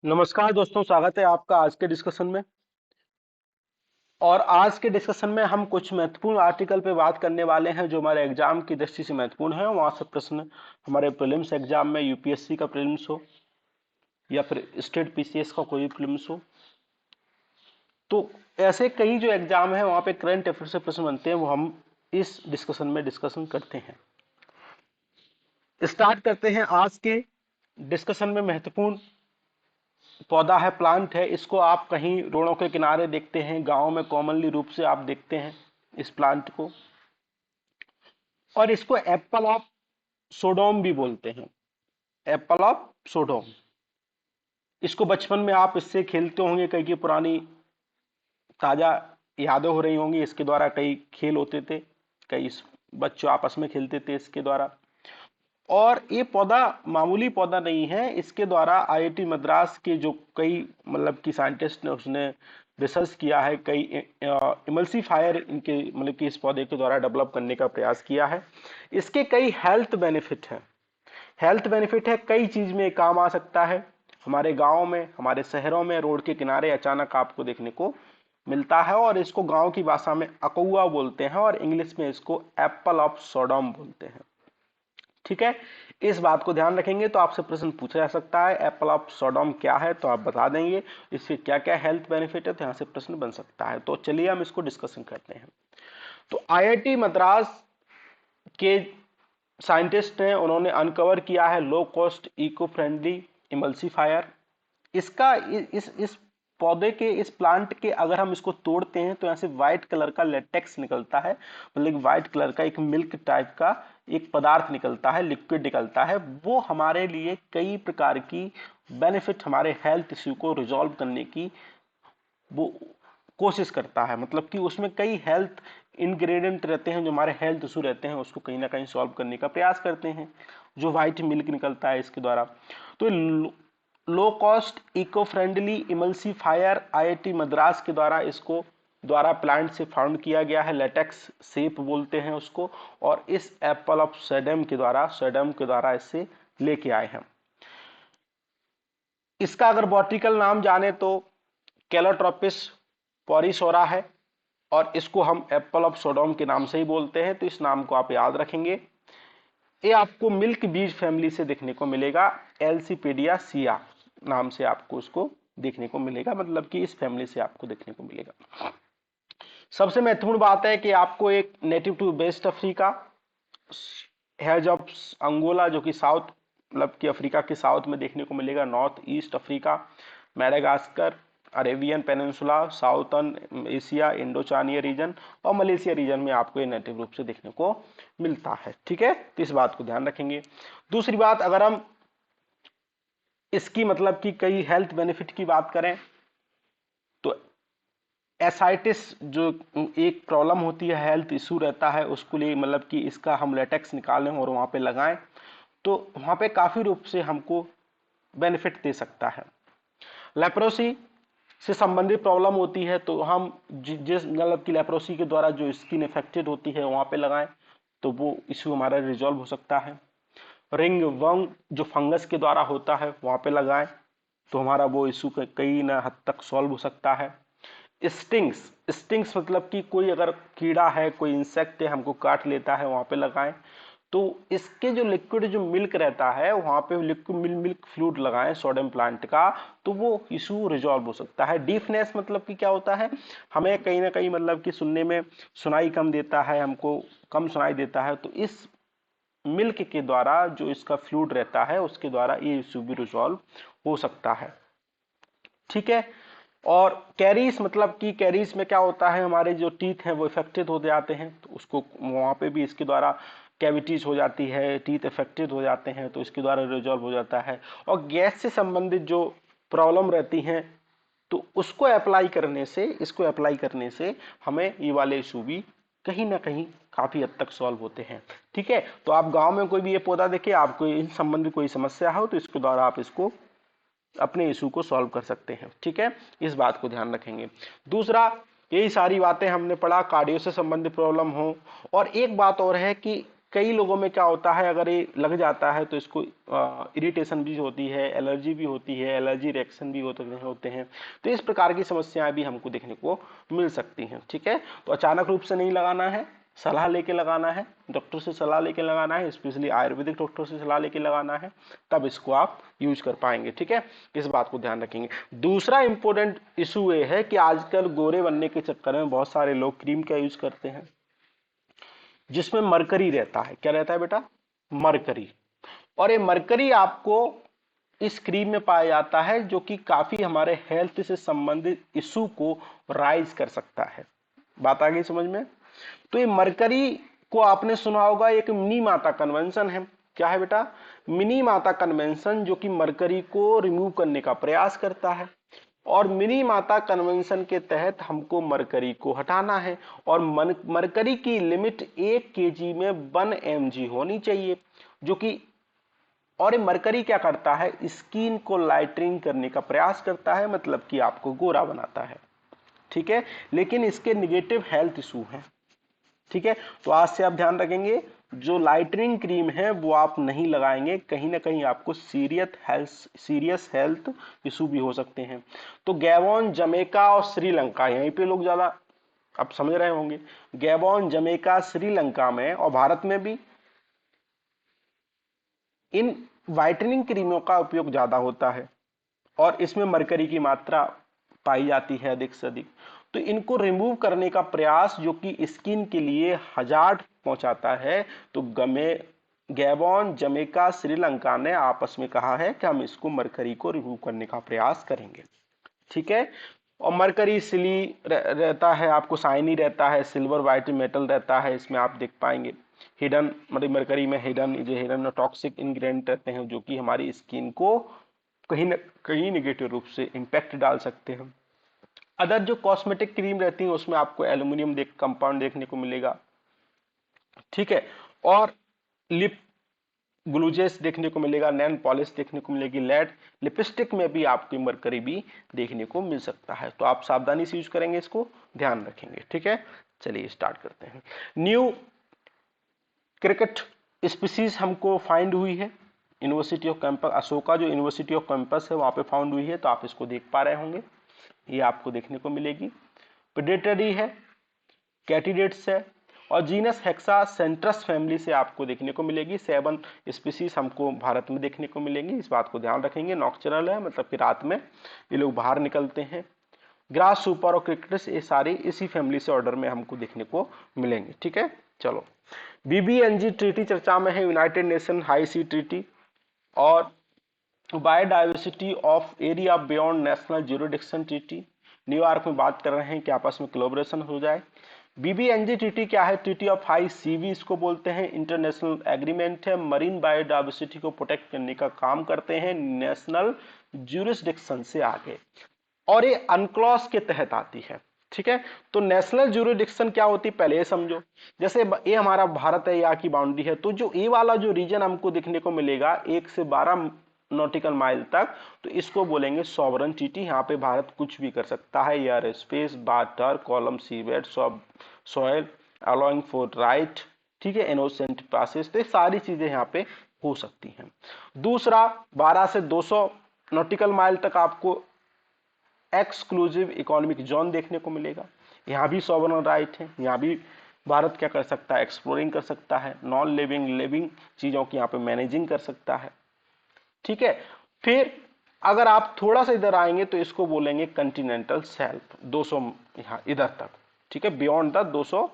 नमस्कार दोस्तों, स्वागत है आपका आज के डिस्कशन में। और आज के डिस्कशन में हम कुछ महत्वपूर्ण आर्टिकल पे बात करने वाले हैं जो हमारे एग्जाम की दृष्टि से महत्वपूर्ण है। वहां से प्रश्न हमारे प्रीलिम्स एग्जाम में यूपीएससी का प्रीलिम्स हो या फिर स्टेट पीसीएस का कोई प्रीलिम्स हो, तो ऐसे कई जो एग्जाम है वहां पे करंट अफेयर से प्रश्न बनते हैं, वो हम इस डिस्कशन में डिस्कशन करते हैं। स्टार्ट करते हैं आज के डिस्कशन में। महत्वपूर्ण पौधा है, प्लांट है। इसको आप कहीं रोडों के किनारे देखते हैं, गांव में कॉमनली रूप से आप देखते हैं इस प्लांट को। और इसको एप्पल ऑफ सोडोम भी बोलते हैं, एप्पल ऑफ सोडोम। इसको बचपन में आप इससे खेलते होंगे, कई की पुरानी ताजा यादें हो रही होंगी। इसके द्वारा कई खेल होते थे, कई बच्चों आपस में खेलते थे इसके द्वारा। और ये पौधा मामूली पौधा नहीं है। इसके द्वारा आईआईटी मद्रास के जो कई मतलब कि साइंटिस्ट ने उसने रिसर्च किया है, कई इमल्सीफायर इनके मतलब कि इस पौधे के द्वारा डेवलप करने का प्रयास किया है। इसके कई हेल्थ बेनिफिट हैं। हेल्थ बेनिफिट है, कई चीज में काम आ सकता है। हमारे गाँव में, हमारे शहरों में रोड के किनारे अचानक आपको देखने को मिलता है। और इसको गांव की भाषा में अकौआ बोलते हैं और इंग्लिश में इसको एप्पल ऑफ सोडोम बोलते हैं। ठीक है, इस बात को ध्यान रखेंगे तो आपसे प्रश्न पूछा जा सकता है एप्पल ऑफ सोडोम क्या है, तो आप बता देंगे। इसके क्या क्या हेल्थ बेनिफिट है, तो यहां से प्रश्न बन सकता है। तो चलिए हम इसको डिस्कशन करते हैं। तो आईआईटी मद्रास के साइंटिस्ट ने उन्होंने अनकवर किया है low cost eco friendly emulsifier. इसका इस पौधे के, इस प्लांट के अगर हम इसको तोड़ते हैं तो यहाँ से व्हाइट कलर का लेटेक्स निकलता है। मतलब व्हाइट कलर का एक मिल्क टाइप का एक पदार्थ निकलता है, लिक्विड निकलता है। वो हमारे लिए कई प्रकार की बेनिफिट, हमारे हेल्थ इश्यू को रिजॉल्व करने की वो कोशिश करता है। मतलब कि उसमें कई हेल्थ इंग्रेडिएंट रहते हैं जो हमारे हेल्थ इशू रहते हैं उसको कहीं ना कहीं सॉल्व करने का प्रयास करते हैं, जो व्हाइट मिल्क निकलता है इसके द्वारा। तो low cost eco friendly emulsifier IIT Madras के द्वारा इसको द्वारा प्लांट से फाउंड किया गया है। लेटेक्स सेप बोलते हैं उसको। और इस एप्पल ऑफ सैडम के द्वारा इससे लेके आए हैं। इसका अगर बॉटनिकल नाम जाने तो कैलोट्रोपिस पॉरीसोरा है। और इसको हम एप्पल ऑफ सोडोम के नाम से ही बोलते हैं, तो इस नाम को आप याद रखेंगे। ये आपको मिल्क बीज फैमिली से देखने को मिलेगा, एल्सीपेडिया सिया नाम से आपको उसको देखने को मिलेगा। मतलब कि इस फैमिली से आपको देखने को मिलेगा। सबसे महत्वपूर्ण बात है कि आपको एक native to West Africa, has of Angola जो कि साउथ मतलब कि अफ्रीका के साउथ में देखने को मिलेगा, North East Africa, Madagascar, Arabian Peninsula, southern Asia, Indochina region और मलेशिया रीजन में आपको ये नेटिव रूप से देखने को मिलता है। ठीक है, तो इस बात को ध्यान रखेंगे। दूसरी बात, अगर हम इसकी मतलब कि कई हेल्थ बेनिफिट की बात करें तो एसाइटिस जो एक प्रॉब्लम होती है, हेल्थ इशू रहता है, उसके लिए मतलब कि इसका हम लेटेक्स निकालें और वहां पे लगाएं तो वहां पे काफी रूप से हमको बेनिफिट दे सकता है। लेप्रोसी से संबंधित प्रॉब्लम होती है तो हम जिस मतलब कि लेप्रोसी के द्वारा जो स्किन इफेक्टेड होती है वहां पे लगाएं तो वो इशू हमारा रिजॉल्व हो सकता है। रिंग वर्म जो फंगस के द्वारा होता है वहां पे लगाएं तो हमारा वो इशू कई ना हद तक सॉल्व हो सकता है। स्टिंग्स, स्टिंग्स मतलब कि कोई अगर कीड़ा है, कोई इंसेक्ट है, हमको काट लेता है, वहां पे लगाएं तो इसके जो लिक्विड जो मिल्क रहता है वहां पे लिक्विड मिल्क फ्लूइड लगाएं सोडियम प्लांट का, तो वो इशू रिजॉल्व हो सकता है। डीफनेस मतलब कि क्या होता है, हमें कहीं ना कहीं मतलब कि सुनने में सुनाई कम देता है, हमको कम सुनाई देता है, तो इस मिल्क के द्वारा जो इसका फ्लूइड रहता है उसके द्वारा ये इशू भी रिजॉल्व हो सकता है। ठीक है। और कैरीज मतलब कि कैरीज में क्या होता है, हमारे जो टीथ हैं वो इफेक्टेड हो जाते हैं, तो उसको वहां पे भी इसके द्वारा कैविटीज हो जाती है, टीथ इफेक्टेड हो जाते हैं, तो इसके द्वारा रिजॉल्व हो जाता है। और गैस से संबंधित जो प्रॉब्लम रहती हैं तो उसको अप्लाई करने से, इसको अप्लाई करने से हमें ये वाले इशू भी कहीं ना कहीं काफी हद तक सॉल्व होते हैं। ठीक है, तो आप गांव में कोई भी ये पौधा देखे, आपको इन संबंधित कोई समस्या हो तो इसके द्वारा आप इसको अपने इशू को सॉल्व कर सकते हैं। ठीक है, इस बात को ध्यान रखेंगे। दूसरा, यही सारी बातें हमने पढ़ा, कार्डियो से संबंधित प्रॉब्लम हो। और एक बात और है कि कई लोगों में क्या होता है, अगर ये लग जाता है तो इसको इरिटेशन भी होती है, एलर्जी भी होती है, एलर्जी रिएक्शन भी होते हैं। तो इस प्रकार की समस्याएं भी हमको देखने को मिल सकती हैं। ठीक है, तो अचानक रूप से नहीं लगाना है, सलाह लेके लगाना है, डॉक्टर से सलाह लेके लगाना है, स्पेशली आयुर्वेदिक डॉक्टर से सलाह लेके लगाना है, तब इसको आप यूज कर पाएंगे। ठीक है, इस बात को ध्यान रखेंगे। दूसरा इंपॉर्टेंट इशू ये है कि आजकल गोरे बनने के चक्कर में बहुत सारे लोग क्रीम का यूज करते हैं जिसमें मरकरी रहता है। क्या रहता है बेटा? मरकरी। और ये मरकरी आपको इस क्रीम में पाया जाता है जो कि काफी हमारे हेल्थ से संबंधित इशू को राइज कर सकता है। बात आ गई समझ में? तो ये मरकरी को आपने सुना होगा, एक मिनी माता कन्वेंशन है। क्या है बेटा? मिनी माता कन्वेंशन, जो कि मरकरी को रिमूव करने का प्रयास करता है। और मिनी माता कन्वेंशन के तहत हमको मरकरी को हटाना है, और मरकरी की लिमिट 1 kg में 1 mg होनी चाहिए, जो कि और ये मरकरी क्या करता है? स्किन को लाइटनिंग करने का प्रयास करता है, मतलब कि आपको गोरा बनाता है। ठीक है, लेकिन इसके निगेटिव हेल्थ इशू हैं। ठीक है, तो आज से आप ध्यान रखेंगे, जो लाइटनिंग क्रीम है वो आप नहीं लगाएंगे, कहीं ना कहीं आपको सीरियस हेल्थ इशू भी हो सकते हैं। तो गैबोन, जमैका और श्रीलंका, यहीं पे लोग ज्यादा आप समझ रहे होंगे। गैबोन, जमैका, श्रीलंका में और भारत में भी इन वाइटनिंग क्रीमों का उपयोग ज्यादा होता है, और इसमें मरकरी की मात्रा पाई जाती है अधिक से अधिक। तो इनको रिमूव करने का प्रयास, जो कि स्किन के लिए हजार्ड पहुंचाता है, तो गैबोन, जमैका, श्रीलंका ने आपस में कहा है कि हम इसको मरकरी को रिमूव करने का प्रयास करेंगे। ठीक है, और मरकरी इसलिए रहता है, आपको शाइनी रहता है, सिल्वर व्हाइट मेटल रहता है, इसमें आप देख पाएंगे। हिडन, मतलब मरकरी में हिडन टॉक्सिक इंग्रेडिएंट रहते हैं, जो कि हमारी स्किन को कहीं न कहीं निगेटिव रूप से इंपैक्ट डाल सकते हैं। अदर जो कॉस्मेटिक क्रीम रहती है उसमें आपको एल्यूमिनियम कंपाउंड देखने को मिलेगा। ठीक है, और लिप ग्लूजेस देखने को मिलेगा, नैन पॉलिश देखने को मिलेगी, लेड लिपस्टिक में भी आपको मरकरी भी देखने को मिल सकता है। तो आप सावधानी से यूज करेंगे, इसको ध्यान रखेंगे। ठीक है, चलिए स्टार्ट करते हैं। न्यू क्रिकेट स्पीसीज हमको फाइंड हुई है यूनिवर्सिटी ऑफ कैंपस, अशोका जो यूनिवर्सिटी ऑफ कैंपस है वहां पे फाउंड हुई है, तो आप इसको देख पा रहे होंगे, ये आपको देखने को मिलेगी। प्रेडेटरी है, कैटिडेट्स है, और जीनस हेक्सा सेंट्रस फैमिली से आपको देखने को मिलेगी। 7 स्पीसीज हमको भारत में देखने को मिलेंगी, इस बात को ध्यान रखेंगे। नॉक्चरल है, मतलब कि रात में ये लोग बाहर निकलते हैं। ग्रास सुपर और क्रिकेटस, ये सारी इसी फैमिली से ऑर्डर में हमको देखने को मिलेंगे। ठीक है, चलो बीबीएनजी ट्रीटी चर्चा में है, यूनाइटेड नेशन हाई सी ट्रीटी, और biodiversity of area beyond national jurisdiction treaty. New York में बात कर रहे हैं कि आपस में कोलैबोरेशन हो जाए। बीबीएनजी ट्रीटी क्या है? ट्रीटी ऑफ हाई सीवी इसको बोलते हैं, इंटरनेशनल एग्रीमेंट है, मरीन बायोडाइवर्सिटी को प्रोटेक्ट करने का काम करते हैं नेशनल ज्यूरिसडिक्शन से आगे, और ये अनक्लॉज के तहत आती है। ठीक है, तो नेशनल ज्यूरिडिक्शन क्या होती है पहले ये समझो। जैसे ये हमारा भारत है, यहाँ की बाउंड्री है, तो जो ये वाला जो रीजन हमको देखने को मिलेगा 1 से 12 नॉटिकल माइल तक, तो इसको बोलेंगे सॉवरन ट्रीटी। यहाँ पे भारत कुछ भी कर सकता है, air space, water column, seabed, soil, allowing for right, ठीक है, इनोसेंट पासेस, तो ये सारी चीजें यहाँ पे हो सकती हैं। दूसरा 12 से 200 नॉटिकल माइल तक आपको एक्सक्लूसिव इकोनॉमिक जोन देखने को मिलेगा, यहाँ भी सॉवरन राइट है, यहाँ भी भारत क्या कर सकता है? एक्सप्लोरिंग कर सकता है, नॉन लिविंग चीजों की यहाँ पे मैनेजिंग कर सकता है। ठीक है, फिर अगर आप थोड़ा सा इधर आएंगे तो इसको बोलेंगे कंटिनेंटल शेल्फ, 200 यहाँ इधर तक, ठीक है, बियॉन्ड द 200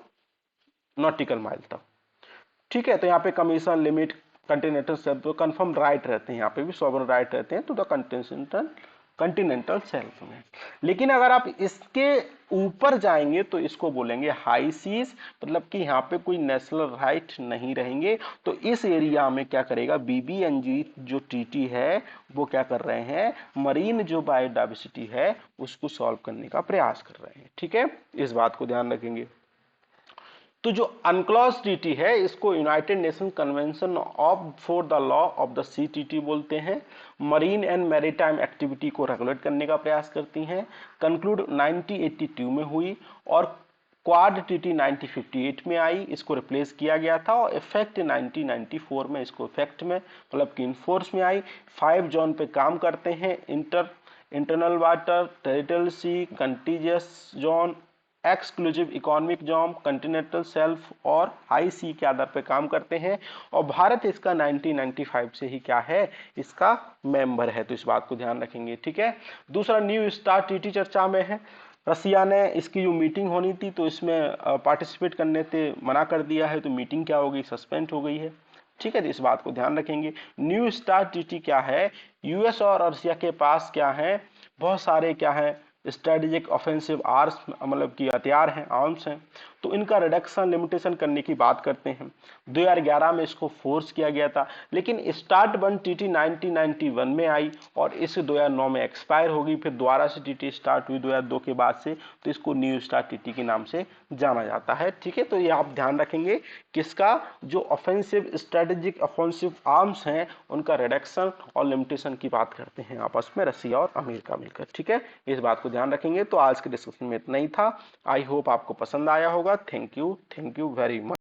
नॉटिकल माइल तक। ठीक है, तो यहाँ पे कमीशन लिमिट कंटिनेंटल शेल्फ तो कंफर्म राइट रहते हैं, यहाँ पे भी सॉवरन राइट रहते हैं, तो द कंटिनेंटल शेल्फ में। लेकिन अगर आप इसके ऊपर जाएंगे तो इसको बोलेंगे हाई सीज, मतलब कि यहाँ पे कोई नेशनल राइट नहीं रहेंगे। तो इस एरिया में क्या करेगा? बीबीएनजी जो ट्रीटी है वो क्या कर रहे हैं? मरीन जो बायोडाइवर्सिटी है उसको सॉल्व करने का प्रयास कर रहे हैं। ठीक है, इस बात को ध्यान रखेंगे। तो जो अनक्लॉज ट्रीटी है इसको United Nation Convention of for the law of the sea treaty बोलते हैं। मरीन एंड मैरीटाइम एक्टिविटी को रेगुलेट करने का प्रयास करती हैं। कंक्लूड 1982 में हुई, और क्वाड टीटी 1958 में आई, इसको रिप्लेस किया गया था और इफेक्ट 1994 में इसको इफेक्ट में मतलब कि इनफोर्स में आई। 5 जोन पे काम करते हैं, इंटरनल वाटर, टेरिटोरियल सी, contiguous zone, exclusive economic zone, continental shelf और हाई सी के आधार पर काम करते हैं। और भारत इसका 1995 से ही क्या है, इसका मेंबर है, तो इस बात को ध्यान रखेंगे। ठीक है, दूसरा न्यू स्टार्ट टीटी चर्चा में है। रसिया ने इसकी जो मीटिंग होनी थी तो इसमें पार्टिसिपेट करने से मना कर दिया है, तो मीटिंग क्या हो गई, सस्पेंड हो गई है। ठीक है, तो इस बात को ध्यान रखेंगे। न्यू स्टार्ट टीटी क्या है, यूएस और रसिया के पास क्या है, बहुत सारे क्या है, स्ट्रेटेजिक ऑफेंसिव आर्म्स मतलब कि हथियार हैं, आर्म्स हैं, तो इनका रिडक्शन लिमिटेशन करने की बात करते हैं। 2011 में इसको फोर्स किया गया था, लेकिन स्टार्ट वन टीटी 1991 में आई और इस 2009 में एक्सपायर होगी, फिर दोबारा से टीटी स्टार्ट हुई 2002 के बाद से, तो इसको न्यू स्टार्ट टीटी के नाम से जाना जाता है। ठीक है, तो ये आप ध्यान रखेंगे, किसका, जो ऑफेंसिव स्ट्रेटेजिक ऑफेंसिव आर्म्स हैं उनका रिडक्शन और लिमिटेशन की बात करते हैं आपस में रसिया और अमेरिका मिलकर। ठीक है, इस बात को ध्यान रखेंगे। तो आज के डिस्कशन में इतना ही था, आई होप आपको पसंद आया होगा। Thank you very much.